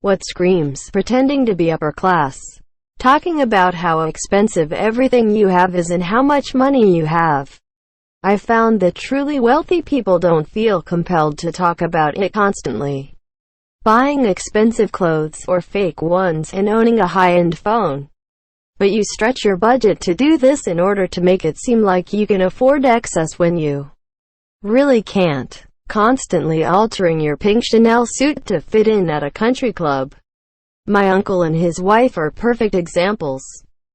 What screams pretending to be upper class? Talking about how expensive everything you have is and how much money you have. I found that truly wealthy people don't feel compelled to talk about it constantly. Buying expensive clothes, or fake ones, and owning a high-end phone. But you stretch your budget to do this in order to make it seem like you can afford excess when you really can't. Constantly altering your pink Chanel suit to fit in at a country club. My uncle and his wife are perfect examples.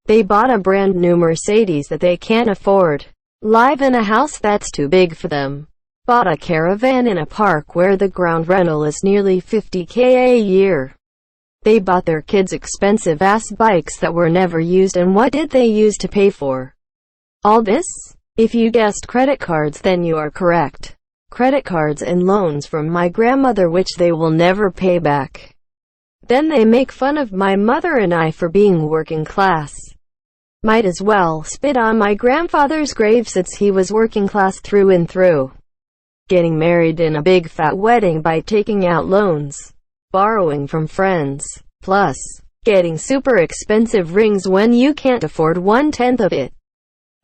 They bought a brand new Mercedes that they can't afford. Live in a house that's too big for them. Bought a caravan in a park where the ground rental is nearly $50,000 a year. They bought their kids expensive-ass bikes that were never used, and what did they use to pay for all this? If you guessed credit cards, then you are correct. Credit cards and loans from my grandmother which they will never pay back. Then they make fun of my mother and I for being working class. Might as well spit on my grandfather's grave since he was working class through and through. Getting married in a big fat wedding by taking out loans. Borrowing from friends. Plus, getting super expensive rings when you can't afford 1/10 of it.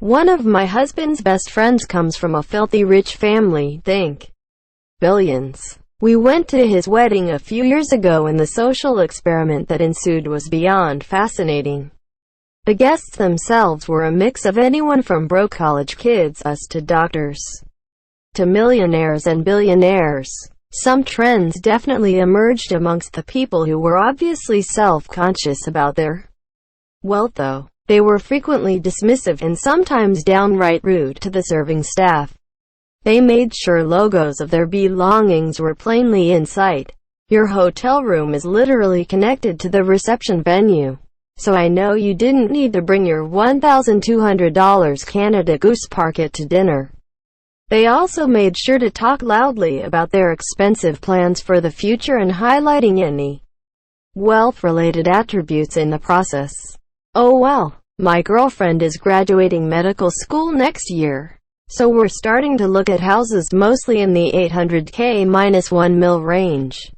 One of my husband's best friends comes from a filthy rich family, think billions. We went to his wedding a few years ago and the social experiment that ensued was beyond fascinating. The guests themselves were a mix of anyone from broke college kids, us to doctors, to millionaires and billionaires. Some trends definitely emerged amongst the people who were obviously self-conscious about their wealth though. They were frequently dismissive and sometimes downright rude to the serving staff. They made sure logos of their belongings were plainly in sight. Your hotel room is literally connected to the reception venue. So I know you didn't need to bring your $1,200 Canada Goose parket to dinner. They also made sure to talk loudly about their expensive plans for the future and highlighting any wealth-related attributes in the process. Oh well, my girlfriend is graduating medical school next year, so we're starting to look at houses mostly in the $800K-1 mil range.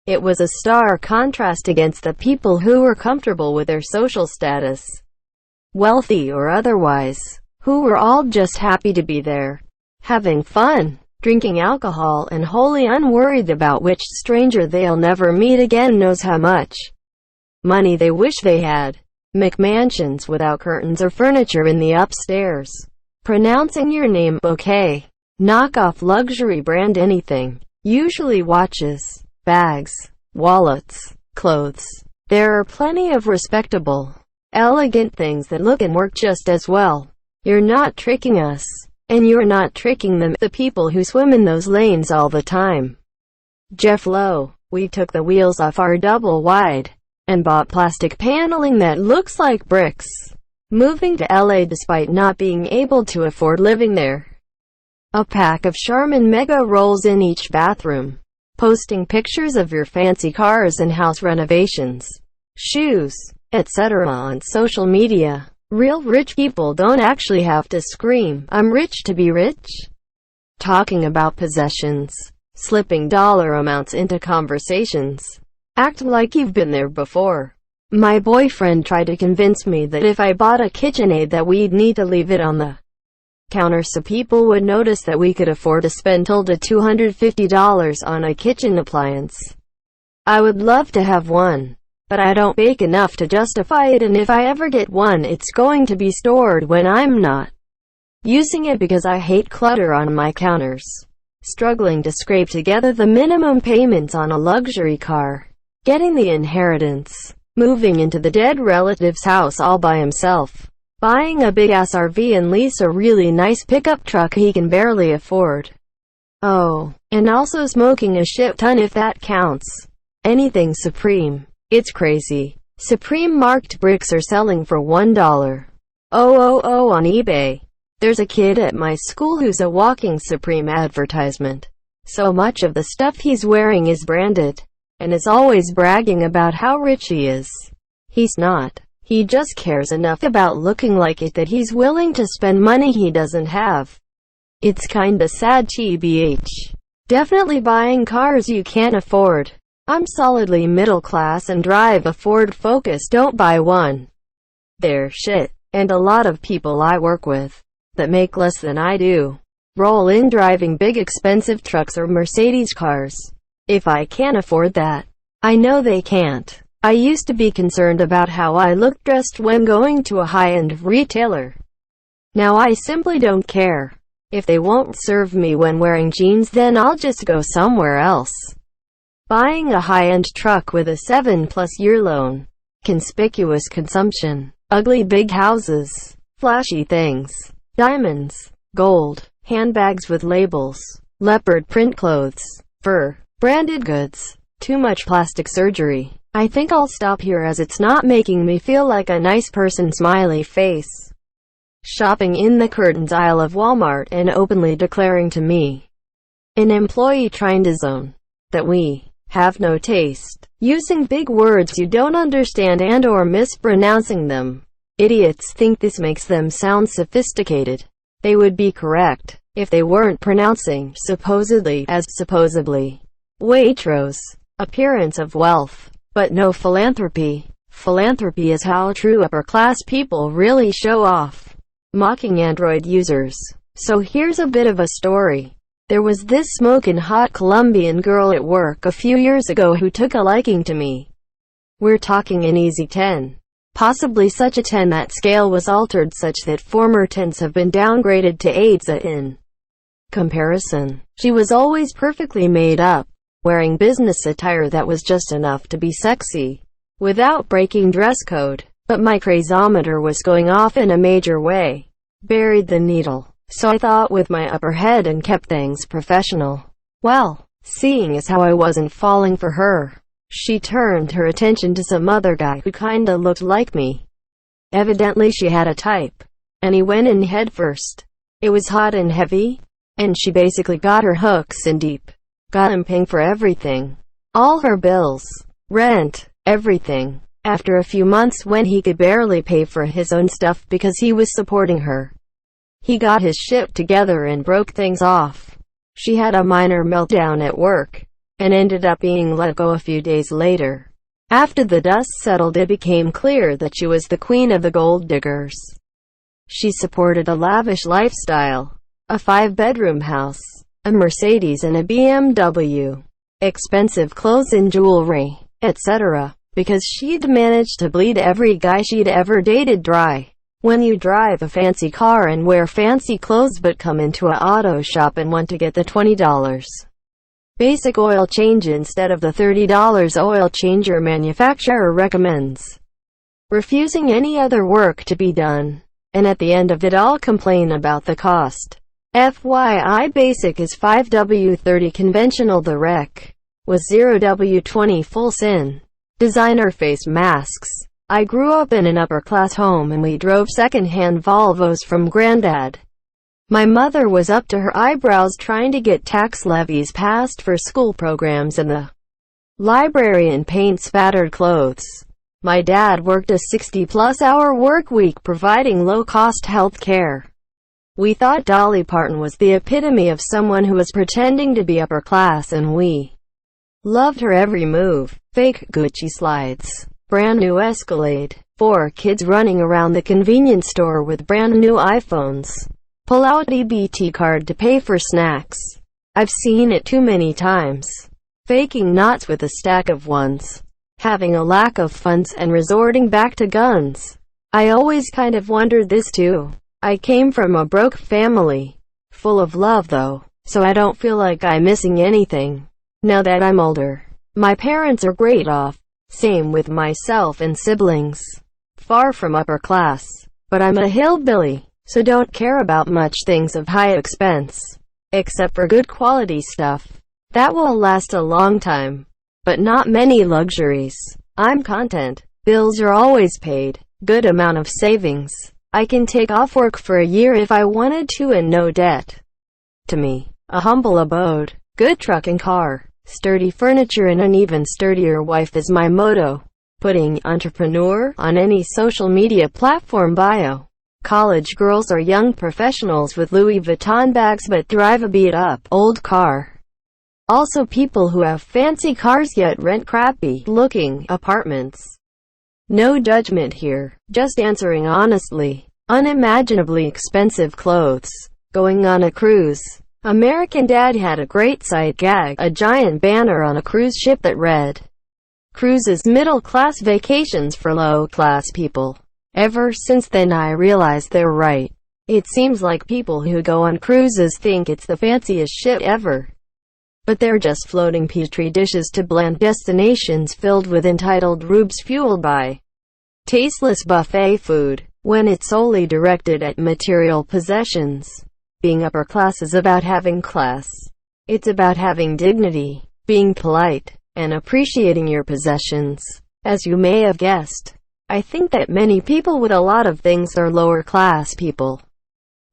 It was a stark contrast against the people who were comfortable with their social status, wealthy or otherwise, who were all just happy to be there, having fun, drinking alcohol, and wholly unworried about which stranger they'll never meet again knows how much money they wish they had. McMansions without curtains or furniture in the upstairs. Pronouncing your name okay. Knockoff luxury brand anything. Usually watches, bags, wallets, clothes. There are plenty of respectable, elegant things that look and work just as well. You're not tricking us. And you're not tricking them, the people who swim in those lanes all the time. Jeff Lowe. We took the wheels off our double wide and bought plastic paneling that looks like bricks. Moving to LA despite not being able to afford living there. A pack of Charmin Mega Rolls in each bathroom. Posting pictures of your fancy cars and house renovations, shoes, etc. on social media. Real rich people don't actually have to scream, "I'm rich," to be rich. Talking about possessions. Slipping dollar amounts into conversations. Act like you've been there before. My boyfriend tried to convince me that if I bought a KitchenAid that we'd need to leave it on the counter so people would notice that we could afford to spend till to $250 on a kitchen appliance. I would love to have one, but I don't bake enough to justify it, and if I ever get one it's going to be stored when I'm not using it because I hate clutter on my counters. Struggling to scrape together the minimum payments on a luxury car. Getting the inheritance. Moving into the dead relative's house all by himself. Buying a big-ass RV and lease a really nice pickup truck he can barely afford. Oh, and also smoking a shit ton if that counts. Anything Supreme. It's crazy. Supreme marked bricks are selling for $1. on eBay. There's a kid at my school who's a walking Supreme advertisement. So much of the stuff he's wearing is branded, and is always bragging about how rich he is. He's not. He just cares enough about looking like it that he's willing to spend money he doesn't have. It's kinda sad, tbh. Definitely buying cars you can't afford. I'm solidly middle class and drive a Ford Focus, don't buy one. They're shit. And a lot of people I work with, that make less than I do, roll in driving big expensive trucks or Mercedes cars. If I can't afford that, I know they can't. I used to be concerned about how I looked dressed when going to a high-end retailer. Now I simply don't care. If they won't serve me when wearing jeans, then I'll just go somewhere else. Buying a high-end truck with a 7+ year loan, conspicuous consumption, ugly big houses, flashy things, diamonds, gold, handbags with labels, leopard print clothes, fur, branded goods, too much plastic surgery. I think I'll stop here as it's not making me feel like a nice person. Smiley face. Shopping in the curtains aisle of Walmart and openly declaring to me, an employee trying to zone, that we have no taste. Using big words you don't understand and or mispronouncing them. Idiots think this makes them sound sophisticated. They would be correct if they weren't pronouncing supposedly as supposedly. Waitrose. Appearance of wealth, but no philanthropy. Philanthropy is how true upper-class people really show off. Mocking Android users. So here's a bit of a story. There was this smokin' hot Colombian girl at work a few years ago who took a liking to me. We're talking an easy 10. Possibly such a 10 that scale was altered such that former 10s have been downgraded to 8s in comparison. She was always perfectly made up, wearing business attire that was just enough to be sexy, without breaking dress code. But my crazometer was going off in a major way. Buried the needle. So I thought with my upper head and kept things professional. Well, seeing as how I wasn't falling for her, she turned her attention to some other guy who kinda looked like me. Evidently she had a type, and he went in head first. It was hot and heavy, and she basically got her hooks in deep. Got him paying for everything. All her bills, rent, everything. After a few months when he could barely pay for his own stuff because he was supporting her, he got his shit together and broke things off. She had a minor meltdown at work, and ended up being let go a few days later. After the dust settled, it became clear that she was the queen of the gold diggers. She supported a lavish lifestyle, a 5-bedroom house, a Mercedes and a BMW, expensive clothes and jewelry, etc., because she'd managed to bleed every guy she'd ever dated dry. When you drive a fancy car and wear fancy clothes but come into an auto shop and want to get the $20 basic oil change instead of the $30 oil change your manufacturer recommends, refusing any other work to be done, and at the end of it all complain about the cost. FYI, basic is $5W30, conventional the rec was $0W20, full sin. Designer face masks. I grew up in an upper-class home and we drove second-hand Volvos from Granddad. My mother was up to her eyebrows trying to get tax levies passed for school programs and the library in paint-spattered clothes. My dad worked a 60-plus hour work week providing low-cost health care. We thought Dolly Parton was the epitome of someone who was pretending to be upper class, and we loved her every move. Fake Gucci slides. Brand new Escalade. 4 kids running around the convenience store with brand new iPhones. Pull out EBT card to pay for snacks. I've seen it too many times. Faking knots with a stack of ones. Having a lack of funds and resorting back to guns. I always kind of wondered this too. I came from a broke family. Full of love though, so I don't feel like I'm missing anything. Now that I'm older, my parents are great off. Same with myself and siblings. Far from upper class. But I'm a hillbilly, so don't care about much things of high expense. Except for good quality stuff. That will last a long time. But not many luxuries. I'm content. Bills are always paid. Good amount of savings. I can take off work for a year if I wanted to and no debt. To me, a humble abode, good truck and car, sturdy furniture and an even sturdier wife is my motto. Putting entrepreneur on any social media platform bio. College girls are young professionals with Louis Vuitton bags but drive a beat-up old car. Also people who have fancy cars yet rent crappy-looking apartments. No judgment here, just answering honestly. Unimaginably expensive clothes. Going on a cruise. American Dad had a great sight gag, a giant banner on a cruise ship that read, "Cruises middle-class vacations for low-class people." Ever since then I realized they're right. It seems like people who go on cruises think it's the fanciest shit ever. But they're just floating petri dishes to bland destinations filled with entitled rubes fueled by tasteless buffet food, when it's solely directed at material possessions. Being upper class is about having class. It's about having dignity, being polite, and appreciating your possessions. As you may have guessed, I think that many people with a lot of things are lower class people,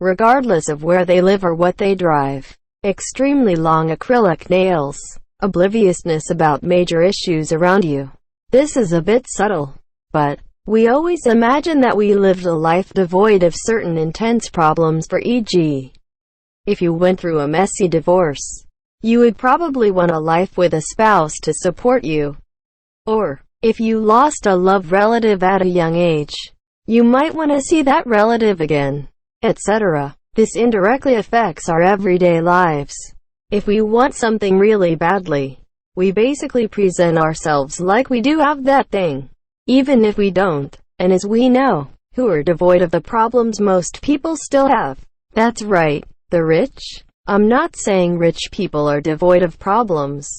regardless of where they live or what they drive. Extremely long acrylic nails. Obliviousness about major issues around you. This is a bit subtle, but we always imagine that we lived a life devoid of certain intense problems. For e.g., if you went through a messy divorce, you would probably want a life with a spouse to support you. Or, if you lost a loved relative at a young age, you might want to see that relative again, etc. This indirectly affects our everyday lives. If we want something really badly, we basically present ourselves like we do have that thing, even if we don't. And as we know, who are devoid of the problems most people still have? That's right, the rich. I'm not saying rich people are devoid of problems.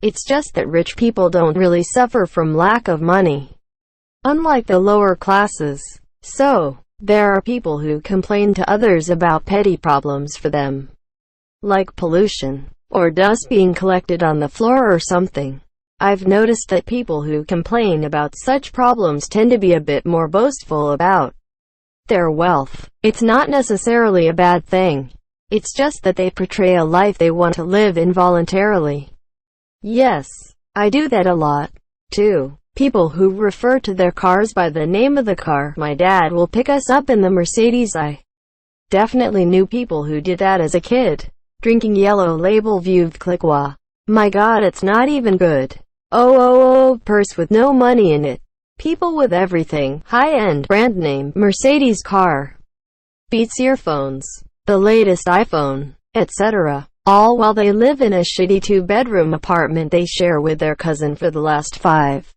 It's just that rich people don't really suffer from lack of money, unlike the lower classes. So, there are people who complain to others about petty problems for them, like pollution, or dust being collected on the floor or something. I've noticed that people who complain about such problems tend to be a bit more boastful about their wealth. It's not necessarily a bad thing. It's just that they portray a life they want to live involuntarily. Yes, I do that a lot, too. People who refer to their cars by the name of the car. My dad will pick us up in the Mercedes. I definitely knew people who did that as a kid. Drinking Yellow Label Veuve Clicquot. My god, it's not even good. Oh, purse with no money in it. People with everything. High-end, brand-name, Mercedes car. Beats earphones. The latest iPhone, etc. All while they live in a shitty two-bedroom apartment they share with their cousin for the last 5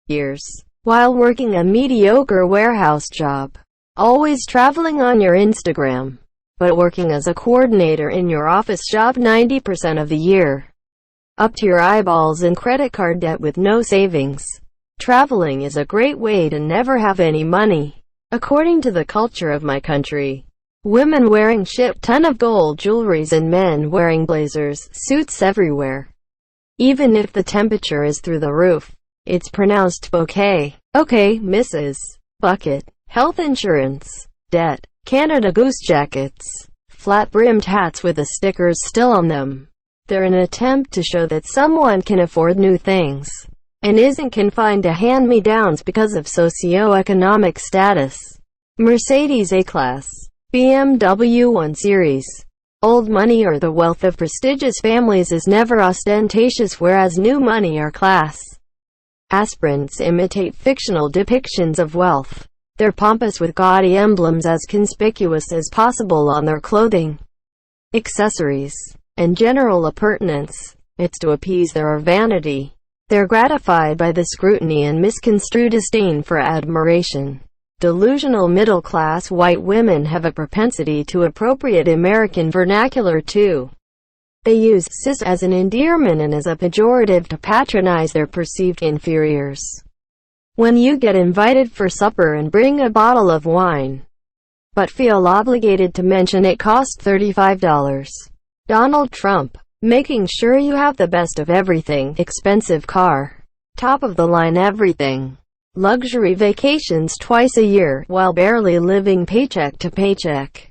years, while working a mediocre warehouse job. Always traveling on your Instagram, but working as a coordinator in your office job 90% of the year. Up to your eyeballs in credit card debt with no savings. Traveling is a great way to never have any money. According to the culture of my country, women wearing shit ton of gold jewelries and men wearing blazers, suits everywhere. Even if the temperature is through the roof, it's pronounced bouquet. Okay, Mrs. Bucket. Health insurance. Debt. Canada Goose jackets. Flat-brimmed hats with the stickers still on them. They're an attempt to show that someone can afford new things, and isn't confined to hand-me-downs because of socio-economic status. Mercedes A-Class. BMW 1 Series. Old money or the wealth of prestigious families is never ostentatious, whereas new money or class aspirants imitate fictional depictions of wealth. They're pompous with gaudy emblems as conspicuous as possible on their clothing, accessories, and general appurtenance. It's to appease their vanity. They're gratified by the scrutiny and misconstrued disdain for admiration. Delusional middle-class white women have a propensity to appropriate American vernacular too. They use cis as an endearment and as a pejorative to patronize their perceived inferiors. When you get invited for supper and bring a bottle of wine, but feel obligated to mention it cost $35. Donald Trump. Making sure you have the best of everything. Expensive car. Top-of-the-line everything. Luxury vacations twice a year, while barely living paycheck to paycheck.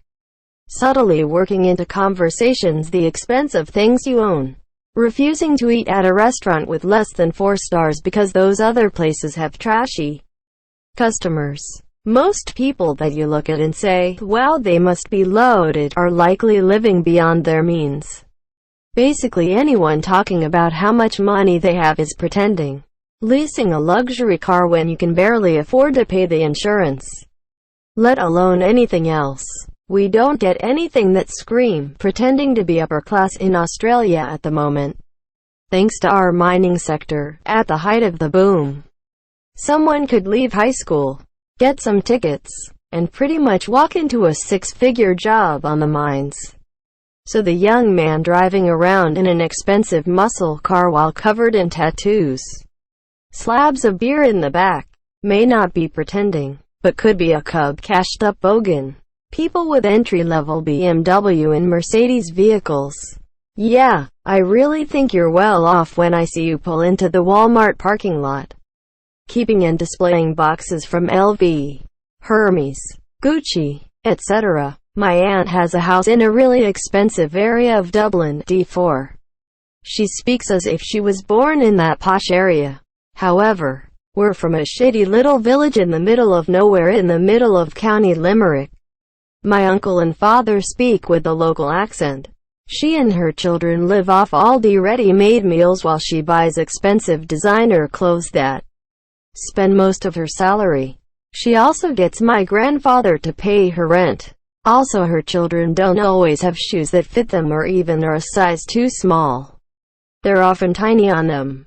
Subtly working into conversations the expense of things you own. Refusing to eat at a restaurant with less than 4 stars because those other places have trashy customers. Most people that you look at and say, wow, they must be loaded, are likely living beyond their means. Basically anyone talking about how much money they have is pretending. Leasing a luxury car when you can barely afford to pay the insurance, let alone anything else. We don't get anything that scream pretending to be upper class in Australia at the moment. Thanks to our mining sector, at the height of the boom, someone could leave high school, get some tickets, and pretty much walk into a six-figure job on the mines. So the young man driving around in an expensive muscle car while covered in tattoos, slabs of beer in the back, may not be pretending, but could be a cashed-up bogan. People with entry-level BMW and Mercedes vehicles. Yeah, I really think you're well off when I see you pull into the Walmart parking lot, keeping and displaying boxes from LV, Hermes, Gucci, etc. My aunt has a house in a really expensive area of Dublin, D4. She speaks as if she was born in that posh area. However, we're from a shitty little village in the middle of nowhere in the middle of County Limerick. My uncle and father speak with a local accent. She and her children live off Aldi ready-made meals while she buys expensive designer clothes that spend most of her salary. She also gets my grandfather to pay her rent. Also, her children don't always have shoes that fit them or even are a size too small. They're often tiny on them.